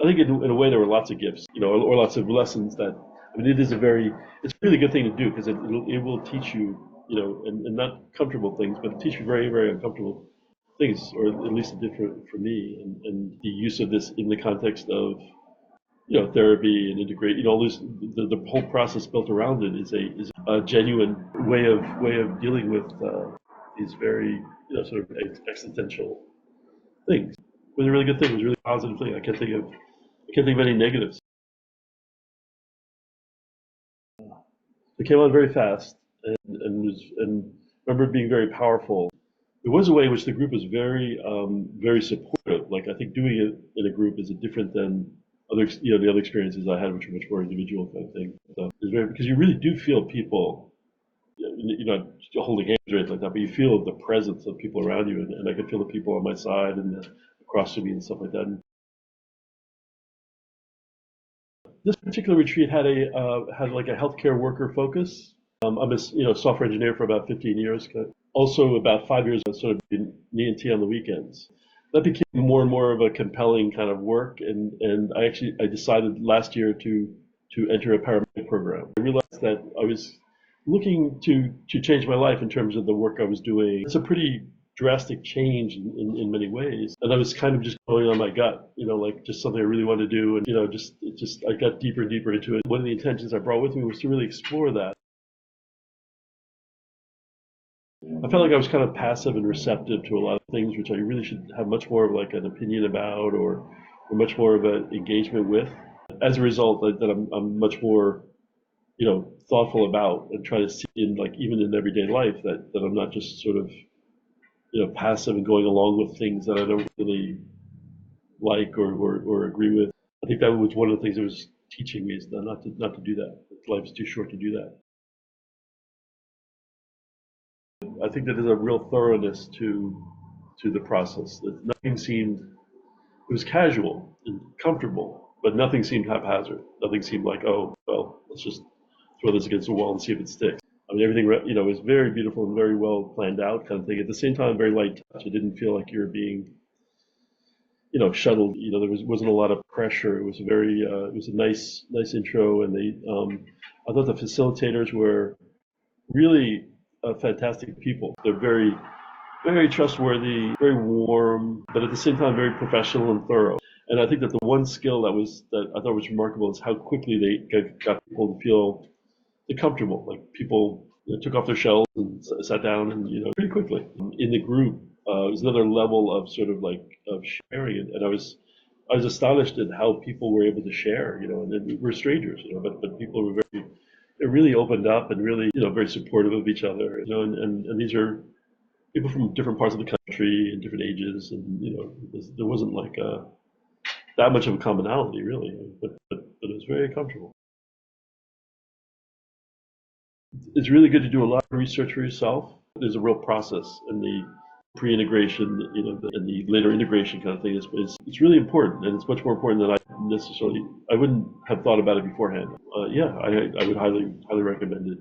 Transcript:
I think in a way there were lots of gifts, or lots of lessons that, I mean, it's a really good thing to do because it will teach you, and not comfortable things, but it teach you very, very uncomfortable things, or at least it did for me, and the use of this in the context of, therapy and integrate, all this, the whole process built around it is a genuine way of dealing with these very, sort of existential things. It was a really good thing. It was a really positive thing. I can't think of any negatives. It came on very fast and remember it being very powerful. There was a way in which the group was very supportive. Like I think doing it in a group is different than the other experiences I had, which were much more individual kind of thing. So it's very, because you really do feel people, you're not holding hands or anything like that, but you feel the presence of people around you, and I could feel the people on my side and across from me and stuff like that. And this particular retreat had like a healthcare worker focus. I'm a software engineer for about 15 years. Also, about 5 years, I sort of been E&T on the weekends. That became more and more of a compelling kind of work, and I decided last year to enter a paramedic program. I realized that I was looking to change my life in terms of the work I was doing. It's a pretty drastic change in many ways, and I was kind of just going on my gut, like just something I really wanted to do, and I got deeper and deeper into it. One of the intentions I brought with me was to really explore that. I felt like I was kind of passive and receptive to a lot of things, which I really should have much more of like an opinion about, or much more of an engagement with. As a result, that I'm much more, thoughtful about and try to see in, like, even in everyday life, that I'm not just sort of, passive and going along with things that I don't really like or agree with. I think that was one of the things it was teaching me, is not to do that. Life's too short to do that. I think that there's a real thoroughness to the process. That nothing seemed, it was casual and comfortable, but nothing seemed haphazard. Nothing seemed like, oh well, let's just throw this against the wall and see if it sticks. I mean, everything was very beautiful and very well planned out kind of thing. At the same time, very light touch. It didn't feel like you were being, shuttled. There wasn't a lot of pressure. It was it was a nice intro, and I thought the facilitators were really fantastic people. They're very, very trustworthy, very warm, but at the same time very professional and thorough. And I think that the one skill that I thought was remarkable is how quickly they got people to feel comfortable. Like people, took off their shells and sat down, and pretty quickly. In the group, it was another level of sort of like of sharing, and I was astonished at how people were able to share. And then we're strangers, but people were they really opened up and really, very supportive of each other. And these are people from different parts of the country and different ages, and there wasn't like that much of a commonality really, but it was very comfortable. It's really good to do a lot of research for yourself. There's a real process in the pre-integration, and the later integration kind of thing. It's really important, and it's much more important than I wouldn't have thought about it beforehand. Yeah, I would highly recommend it.